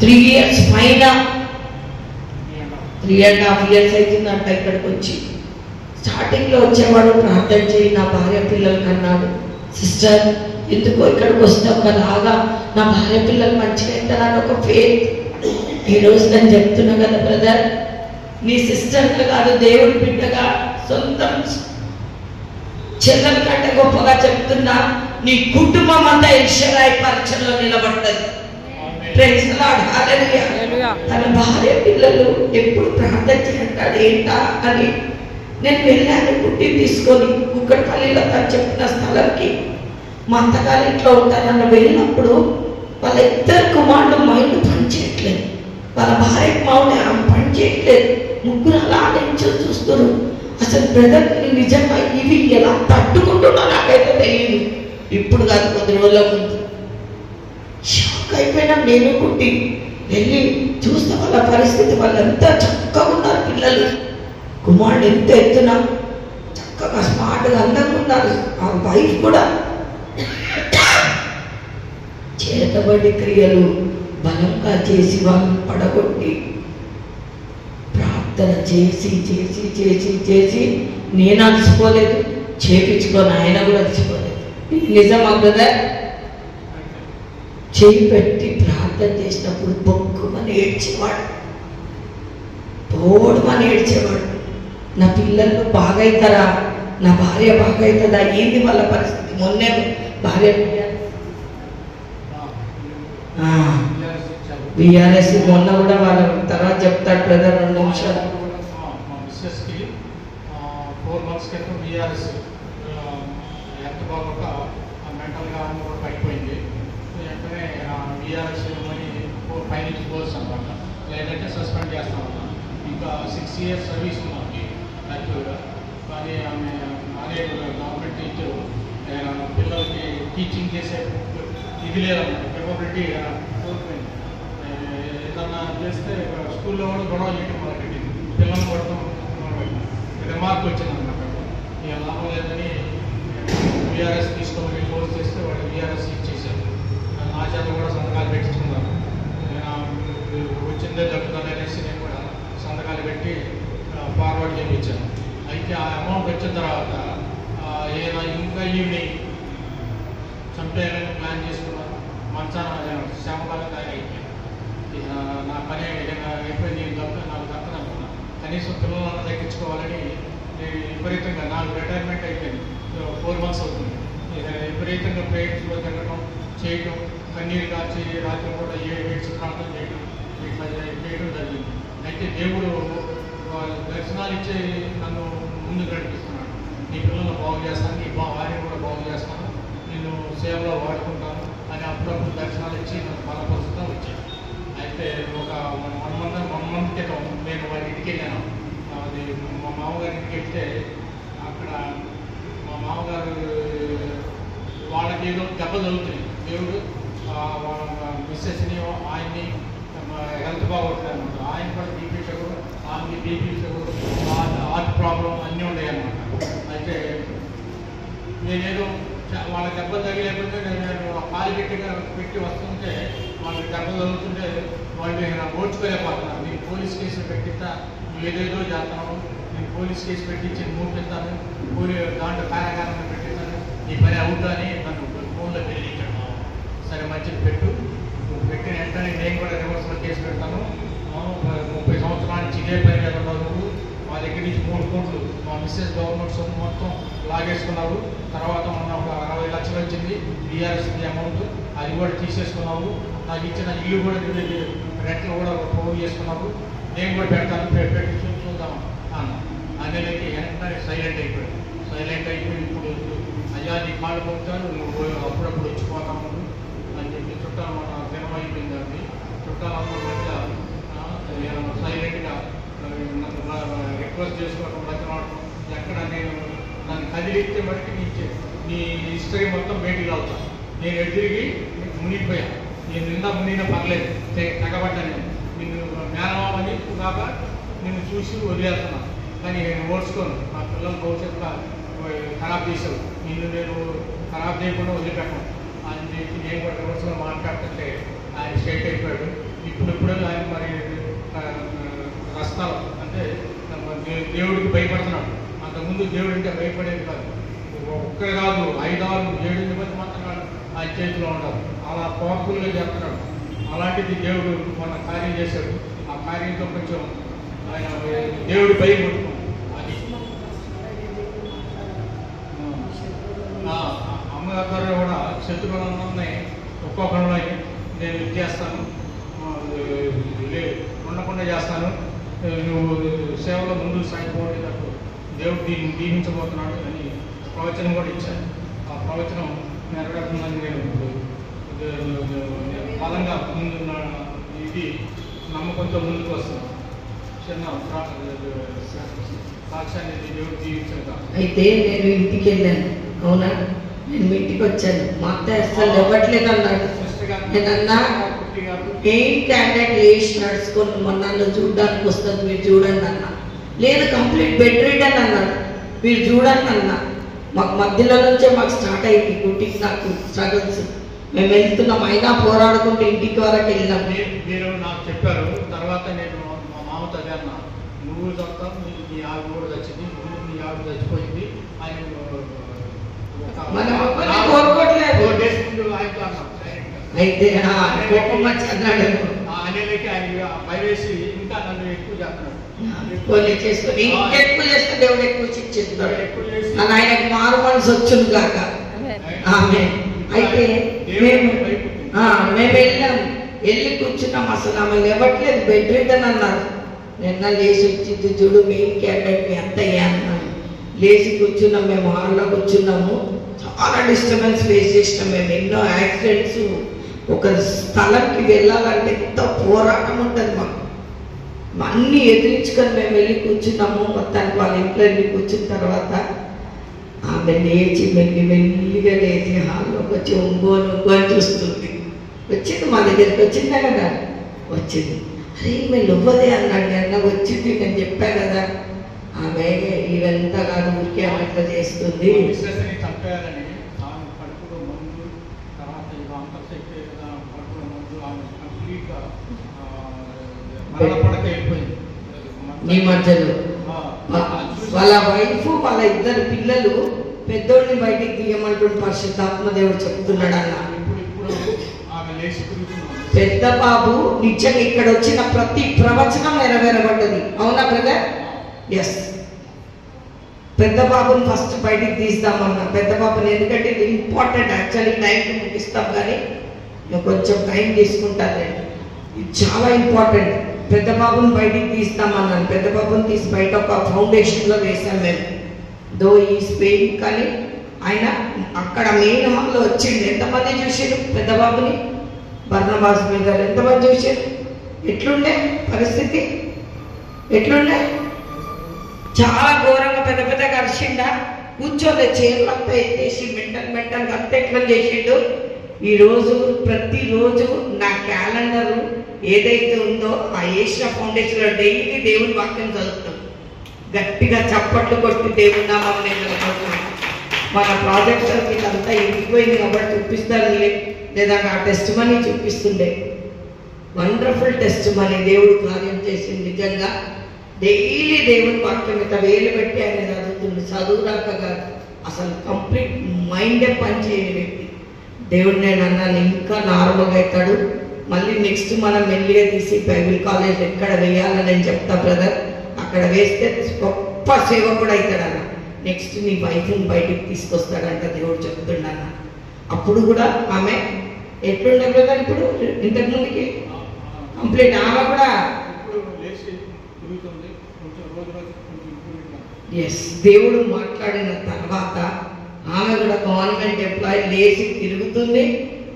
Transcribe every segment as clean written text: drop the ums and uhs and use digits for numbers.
3 years పైన 3.5 years అవుతుందంట ఇక్కడికి వచ్చి. స్టార్టింగ్లో వచ్చేవాడు, ప్రార్థన చేయి నా భార్య పిల్లలకి అన్నాడు. సిస్టర్ ఎందుకో ఇక్కడికి వస్తే ఒకలాగా నా భార్య పిల్లలు మంచిగా అవుతారని ఒక ఫేత్. ఈరోజు నేను చెప్తున్నా కదా బ్రదర్, నీ సిస్టర్గా కాదు, దేవుడి బిడ్డగా సొంతం చెల్లెల కంటే గొప్పగా చెప్తున్నా, నీ కుటుంబం అంతా ఇశ్రాయి పరీక్షలో నిలబడ్డది. ప్రైజ్ ది లార్డ్, హల్లెలూయా. తన భార్య పిల్లలు ఎప్పుడు ప్రార్థన చేయంటాడు ఏంటా అని నేను వెళ్ళాను. పుట్టి తీసుకొని కుక్కడపల్లిలో తను చెప్పిన స్థలంకి మా అత్తగారి ఇంట్లో ఉంటానన్న వెళ్ళినప్పుడు వాళ్ళ ఇద్దరు కుమారుడు మైండ్ పనిచేయట్లేదు, వాళ్ళ భార్యకు మామూలు ఆమె పని చేయట్లేదు. ముగ్గురు అలా నిల్చొని చూస్తారు. అసలు బ్రదర్ నిజంగా ఇవి ఎలా తట్టుకుంటున్నా నాకైతే తెలియదు. ఇప్పుడు కాదు, కొద్ది రోజుల ముందు షాక్ అయిపోయినాం. నేను పుట్టి వెళ్ళి చూస్తే వాళ్ళ పరిస్థితి, వాళ్ళంతా చక్కగా ఉన్నారు. పిల్లలు కుమారుడు ఎంత ఎత్తున చక్కగా స్మార్ట్గా అందంగా ఉన్నారు. ఆ వైఫ్ కూడా చేతబడి క్రియలు బలంగా చేసి వాళ్ళు పడగొట్టి ప్రార్థన చేసి చేసి చేసి చేసి నేను అలసిపోలేదు, చేపించుకొని ఆయన కూడా అలసిపోలేదు. నిజమా బ్రదర్? చేయి పెట్టి ప్రార్థన చేసినప్పుడు బొక్కుమని ఏడ్చేవాడు, తోడుమని ఏడ్చేవాడు. నా పిల్లలు బాగైతారా, నా భార్య బాగైతుందా, ఏంది వాళ్ళ పరిస్థితి? మొన్నే భార్య బిఆర్ఎస్ మొన్న కూడా వాళ్ళ తర్వాత చెప్తాడు బ్రదర్ 2 నిమిషాలు. మా మిస్సెస్కి 4 months క్రితం బిఆర్ఎస్ ఎంత బాగా మెంటల్గా కూడా పడిపోయింది. వెంటనే బిఆర్ఎస్ మనీ ఫైనాన్స్ కోర్స్ అనమాట, లేదంటే సస్పెండ్ చేస్తామన్నా. ఇంకా 6 years సర్వీస్ మాకు యాక్చువల్గా. కానీ ఆమె అదే గవర్నమెంట్ టీచరు, పిల్లలకి టీచింగ్ చేసే ఇది లేదన్నమాట, కెపబిలిటీ కోల్పోయింది. ఏదన్నా చేస్తే స్కూల్లో కూడా గొడవ చేయడం మొదలుపెట్టింది, పిల్లలు కొడతాం మొదలుపెట్టింది. రిమార్క్ వచ్చిందన్నమాట. ఇక లాభం లేదని బీఆర్ఎస్ తీసుకోమని కోర్స్ చేస్తే వాళ్ళు బీఆర్ఎస్ ఇచ్చేసారు. నా చేత కూడా సంతకాలు పెట్టించుకున్నారు. వచ్చిందే జరుగుతుంది అనేసి నేను కూడా సంతకాలు పెట్టి ఫార్వర్డ్ చేయించాను. అయితే ఆ అమౌంట్ వచ్చిన తర్వాత ఏదైనా ఇంకా ఈవినింగ్ చంపేయాలని ప్లాన్ చేసుకున్నాను. మంచాన శ్రమకాలం అయిపోయింది. నా పని అయిపోయింది, నాకు దక్కదనుకున్నాను. కనీసం పిల్లలను దక్కించుకోవాలని నేను విపరీతంగా, నాకు రిటైర్మెంట్ అయిపోయింది, 4 months అవుతుంది. విపరీతంగా ప్రేయర్స్లో తిరగడం చేయటం, కన్నీరు కాచి రాత్రి కూడా ఏడ్చి ప్రార్థన చేయడం, ఇట్లా చేయడం జరిగింది. అయితే దేవుడు దర్శనాలు ఇచ్చే నన్ను ముందుకు నడిపిస్తున్నాడు. నీ పిల్లలను బాగు చేస్తాను, నీ వారిని కూడా బాగు చేస్తాను, నేను సేవలో వాడుకుంటాను అని అప్పుడప్పుడు దర్శనాలు ఇచ్చి నన్ను బలపరుస్తూ వచ్చాను. అయితే ఒక 1 month క్రితం నేను వారి ఇంటికి వెళ్ళాను. అది మా మామగారి ఇంటికి వెళ్తే అక్కడ మా మామగారు వాళ్ళకి ఏదో దెబ్బ జరుగుతుంది. దేవుడు మిస్సెస్ని ఆయన్ని హెల్త్ బాగోట్లేదు అనమాట. ఆయన కూడా బీపీ షుగర్, ఆమెకి బీపీ షుగర్, హార్ట్ ప్రాబ్లం అన్నీ ఉన్నాయి అన్నమాట. అయితే నేనేదో వాళ్ళ దెబ్బ తగిలేకపోతే నేను కాలు పెట్టి వస్తుంటే వాళ్ళకి దెబ్బ తగులుతుంటే వాళ్ళు ఓడ్చుకోలేకపోతున్నారు. నేను పోలీస్ కేసు పెట్టిస్తా, నువ్వు ఏదేదో చేస్తాను, నేను పోలీస్ కేసు పెట్టించి మూపిస్తాను, దాంట్లో కారాగారంలో పెట్టిస్తాను, నీ పని అవుతా అని నన్ను ఫోన్లో తెలియజేయడం. సరే మంచిది పెట్టు, నువ్వు పెట్టిన వెంటనే నేను కూడా రివర్స్లో కేసు పెడతాను. 30 సంవత్సరాల నుంచి ఇదే పని మీద ఉన్నావు నువ్వు. మా దగ్గర నుంచి 3 కోట్లు మా మిస్సెస్ గవర్నమెంట్ సొమ్ము మొత్తం లాగేసుకున్నావు. తర్వాత మొన్న ఒక 60 లక్షలు వచ్చింది బీఆర్ఎస్ అమౌంట్, అది కూడా తీసేసుకున్నావు. నాకు ఇచ్చిన ఇల్లు కూడా రెంట్లు కూడా పోగు చేసుకున్నావు. నేను కూడా పెడతాను, పెట్టి చూద్దాం అన్న. అందులోకి వెంటనే సైలెంట్ అయిపోయి ఇప్పుడు అయ్యా నీ కాళ్ళు పొందుతాను, నువ్వు అప్పుడప్పుడు వచ్చిపోతావు అని చెప్పి చుట్టాలు మన దినం అయిపోయింది. అది చుట్టాలందరూ మధ్య సైలెంట్గా నన్ను రిక్వెస్ట్ చేసుకోవడం, బతిమాడటం. ఎక్కడ నేను నన్ను కదిలిస్తే బట్టి నీ హిస్టరీ మొత్తం బయటికి అవుతాను. నేను ఎదురిగి మునిగిపోయాను. నేను నిండా మునిగినా పర్లేదు, తెగబడ్డాను. నిన్ను మేనమామని కాక నిన్ను చూసి వదిలేస్తున్నాను, కానీ నేను ఓడ్చుకోను. నా పిల్లలు భవిష్యత్తు ఖరాబ్ చేసావు, నేను ఖరాబ్ చేయకుండా వదిలిపెట్టను ఆయన నేను కూడా రివర్స్లో మాట్లాడుతుంటే ఆయన స్టేట్ అయిపోయాడు. ఇప్పుడు ఆయన మరి రస్తాలు అంటే దేవుడికి భయపడుతున్నాడు. అంతకుముందు దేవుడు అంటే భయపడేది కాదు. ఒక్కరు కాదు 5, 6, 7 మంది మాత్రం ఆయన చేతిలో ఉంటారు. అలా పవర్ఫుల్గా చేస్తున్నాడు. అలాంటిది దేవుడు మన కార్యం చేశాడు. ఆ కార్యంతో కొంచెం ఆయన దేవుడి భయం పడుతుంది. అది అమ్మగారి ద్వారా కూడా శత్రువులందరినీ ఒక్కొక్కరిని నేను ఇది చేస్తాను, ఉండకుండా చేస్తాను, నువ్వు సేవలో ముందుకు సాగిపోయేటట్టు దేవుడు దీన్ని దీవించబోతున్నాడు అని ప్రవచనం కూడా ఇచ్చాను. ఆ ప్రవచనం నెరవేరుతుందని నేను బలంగా ముందున్న ఇది నమ్మకంతో ముందుకు వస్తున్నాను. చిన్న సాక్ష్యాన్ని దేవుడు దీవించగా. అయితే నేను ఇంటికి వెళ్ళాను. అవునా, నేను మీ ఇంటికి వచ్చాను. మా అత్త అసలు ఇవ్వట్లేదు అన్నాడు. నేనన్నా మెయిన్ క్యాండిడేట్ లేచి నడుచుకొని నన్ను చూడడానికి వస్తుంది, మీరు చూడండి అన్నా. లేదు కంప్లీట్ బెడ్ రీడ్ అని అన్నాడు. మీరు చూడండి అన్నా. మాకు మధ్యలో నుంచే మాకు స్టార్ట్ అయింది గుట్టికి నాకు స్ట్రగుల్స్. మేము వెళ్తున్నాం, అయినా పోరాడుకుంటూ ఇంటికి వరకు వెళ్ళాం. మీరు నాకు చెప్పారు. తర్వాత నేను మా మామతో అదే అన్నా, నువ్వు చదువుతావు, నీ ఆవిడ కూడా వచ్చింది, ముందు నీ ఆవిడ చచ్చిపోయింది, ఆయన అయితే కోపం వచ్చి అన్నాడు. అనేలకి ఆయన భయవేసి ఇంకా నన్ను ఎక్కువ చేస్తున్నాడు. చేసుకుని ఇంకెక్కువ చేస్తే దేవుడు ఎక్కువ శిక్షిస్తున్నాడు. నన్ను ఆయనకు మారు మనసు వచ్చింది కాక. ఆమె అయితే మేము వెళ్ళాం, వెళ్ళి కూర్చున్నాం. అసలు ఆమె లేవట్లేదు, బెడ్ రీడ్ అని అన్నారు. నిన్న లేచి వచ్చింది చూడు మెయిన్ క్యాండిడేట్ మీ అత్తయ్య అన్నాను. లేచి కూర్చున్నాం, మేము హాల్లో కూర్చున్నాము. చాలా డిస్టర్బెన్స్ ఫేస్ చేసినాం మేము. ఎన్నో యాక్సిడెంట్స్. ఒక స్థలంకి వెళ్ళాలంటే ఎంత పోరాటం ఉంటుంది మాకు. అన్నీ ఎదిరించుకొని మేము వెళ్ళి కూర్చున్నాము. మొత్తానికి వాళ్ళ ఇంట్లో వెళ్ళి కూర్చున్న తర్వాత ఆమె లేచి మెల్లిగా లేచి హాల్లోకి వచ్చి ఒంగోని చూస్తుంది. వచ్చింది మా దగ్గరికి, వచ్చిందా కదా, వచ్చింది. అరే మేము నువ్వదే అన్నాడు. అన్న వచ్చింది, నేను చెప్పా కదా. ఆమె ఇవంతా కాదు, ఊరికే ఆమె ఇట్లా చేస్తుంది. నీ మధ్యలో వాళ్ళ వైఫ్ వాళ్ళ 2 పిల్లలు పెద్దోడిని బయటికి తీయమంటుండే పరిశుద్ధాత్మ దేవుడు చెప్తున్నాడు అన్న. పెద్ద బాబు నిజంగా ఇక్కడ వచ్చిన ప్రతి ప్రవచనం నెరవేరబడ్డది. అవునా బ్రదర్? ఎస్. పెద్ద బాబుని ఫస్ట్ బయటికి తీస్తామన్నా. పెద్ద బాబుని, ఎందుకంటే ఇది ఇంపార్టెంట్. యాక్చువల్లీ 9కి ముగిస్తాం, కానీ నేను కొంచెం టైం తీసుకుంటాను. ఇది చాలా ఇంపార్టెంట్. పెద్ద బాబుని బయటికి తీస్తామన్నాను. పెద్ద బాబుని తీసి బయట ఒక ఫౌండేషన్లో వేసాం మేము. దో ఈ స్పెయిన్, కానీ ఆయన అక్కడ మెయిన్ హాల్లో వచ్చిండు. ఎంతమంది చూసారు పెద్ద బాబుని? బర్నబాస్ మీద ఎంతమంది చూసారు? ఎట్లుండే పరిస్థితి? ఎట్లుండే? చాలా ఘోరంగా పెద్ద పెద్ద కరిచిండా. కూర్చోలే, చీరలంతా ఎత్తేసి మెంటల్ అంతా ఎట్లా చేసిండు. ఈరోజు ప్రతిరోజు నా క్యాలెండరు ఏదైతే ఉందో ఆ ఏషియా ఫౌండేషన్లో డైలీ దేవుని వాక్యం చదువుతాం. గట్టిగా చప్పట్లు కొట్టి దేవుని నామం నిలబడుతున్నాం. మన ప్రాజెక్ట్ ఇదంతా ఇంటిపోయింది కాబట్టి చూపిస్తారు, లేదా ఆ టెస్ట్ మనీ చూపిస్తుండే. వండర్ఫుల్ టెస్ట్ మనీ దేవుడు కార్యం చేసింది. నిజంగా డైలీ దేవుని వాక్యం ఇట్లా వేలు పెట్టి ఆయన చదువుతుంది. చదువురాక కాదు, అసలు కంప్లీట్ మైండే పనిచేయని వ్యక్తి. దేవుడు నేను అన్నాను ఇంకా నార్మల్గా అవుతాడు. మళ్ళీ నెక్స్ట్ మనం మెల్లిగా తీసి బైబిల్ కాలేజ్ ఎక్కడ వేయాలని నేను చెప్తా బ్రదర్. అక్కడ వేస్తే గొప్ప సేవ కూడా అవుతాడన్న. నెక్స్ట్ నీ వైఫ్ని బయటికి తీసుకొస్తాడంట దేవుడు చెప్తుండన్న. అప్పుడు కూడా ఆమె ఎట్లుండే బ్రదర్ ఇప్పుడు ఇంతకుముందుకి కంప్లీట్ ఆమె కూడా ఎస్. దేవుడు మాట్లాడిన తర్వాత ఆమె కూడా గవర్నమెంట్ ఎంప్లాయీ లేచి తిరుగుతుంది.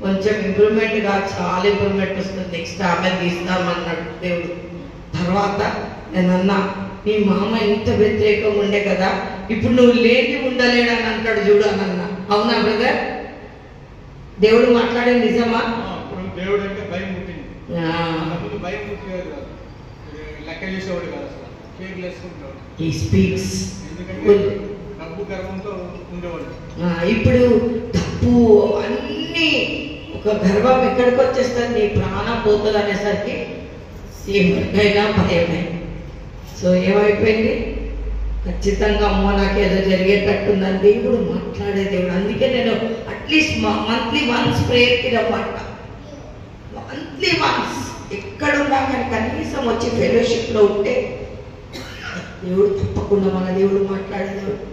కొంచెం ఇంప్రూవ్మెంట్ కాదు, చాలా ఇంప్రూవ్మెంట్ వస్తుంది. నెక్స్ట్ ఆమె తీస్తామన్నాడు దేవుడు. తర్వాత నేను అన్నా, నీ మామ ఇంత వ్యతిరేకంగా ఉండే కదా, ఇప్పుడు నువ్వు లేని ఉండలేడని అంటాడు చూడు అని అన్నా. అవునా బ్రదర్? దేవుడు మాట్లాడేది నిజమా? దేవుడు అంటే భయం పుట్టింది. భయం పుట్టలేదు, లెక్క చేసేవాడు కాదు, అసలు కేర్లెస్ ఉంటాడు. హి స్పీక్స్. ఎందుకంటే డబ్బు గర్వంతో ఉండేవాడు. ఇప్పుడు డబ్బు అన్ని అన్ని ఒక గర్వం ఎక్కడికి వచ్చేస్తుంది, నీ ప్రాణం పోతుంది అనేసరికి ఎవరికైనా భయమే. సో ఏమైపోయింది, ఖచ్చితంగా అమ్మో నాకేదో జరిగేటట్టుందని దేవుడు మాట్లాడే దేవుడు. అందుకే నేను అట్లీస్ట్ మంత్లీ వన్స్ ప్రేయర్కి రమ్మంట. మంత్లీ వన్స్ ఎక్కడున్నా కానీ కనీసం వచ్చి ఫెలోషిప్లో ఉంటే దేవుడు తప్పకుండా మన దేవుడు మాట్లాడేదేవుడు.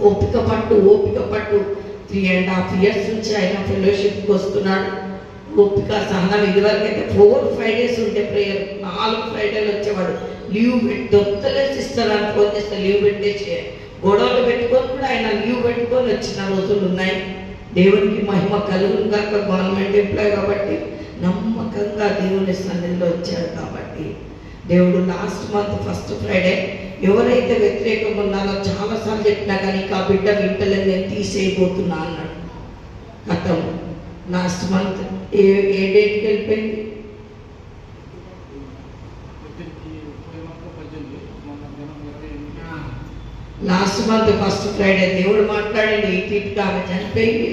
ఓపిక పట్టు 3.5 years నుంచి ఆయన ఫెలోషిప్కి వస్తున్నాడు. ఓపిక సహనం. ఇదివరకైతే 4-5 days ఉంటే ప్రేయర్, 4 Fridays వచ్చేవాడు. లీవ్ పెట్టి దొత్తలే సిస్టర్ అని ఫోన్ చేస్తే లీవ్ పెట్టేసి గొడవలు పెట్టుకొని కూడా ఆయన లీవ్ పెట్టుకొని వచ్చిన రోజులు ఉన్నాయి. దేవునికి మహిమ కలుగును కాక. గవర్నమెంట్ ఎంప్లాయ్ కాబట్టి నమ్మకంగా దేవుని సన్నిధిలో వచ్చాడు. కాబట్టి దేవుడు లాస్ట్ మంత్ ఫస్ట్ Friday ఎవరైతే వ్యతిరేకంగా ఉన్నారో చాలాసార్లు చెప్పినా కానీ ఆ బిడ్డ వింటలేదు, నేను తీసేయబోతున్నా అన్నాడు. గతం లాస్ట్ మంత్ ఏ డేట్కి వెళ్ళిపోయింది? లాస్ట్ మంత్ ఫస్ట్ Friday దేవుడు మాట్లాడండి. ఇటీగా ఆమె చనిపోయింది.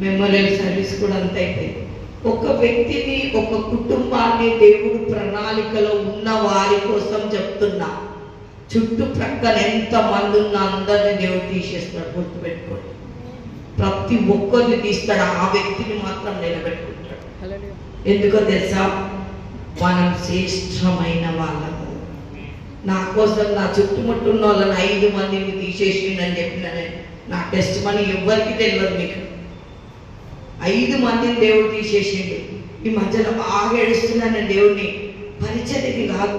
మెమోరియల్ సర్వీస్ కూడా అంత అయిపోయింది. ఒక వ్యక్తిని, ఒక కుటుంబాన్ని దేవుడు ప్రణాళికలో ఉన్న వారి కోసం చెప్తున్నా. చుట్టుప్రక్కల ఎంతమంది ఉన్నా అందరినీ దేవుడు తీసేస్తాడు. గుర్తుపెట్టుకోండి, ప్రతి ఒక్కరిని తీస్తాడు, ఆ వ్యక్తిని మాత్రం నిలబెట్టుకుంటాడు. ఎందుకో తెలుసా, మనం శ్రేష్టమైన వాళ్ళము. నా కోసం నా చుట్టుముట్టున్న వాళ్ళని 5 మందిని తీసేసిండని చెప్పిన నేను, నా టెస్ట్ మనీ ఎవ్వరికి తెలియదు. మీకు 5 మందిని దేవుడు తీసేసిండు. ఈ మధ్యలో బాగా ఏడుస్తున్నాను, దేవుడిని పరిచర్యకి కాదు.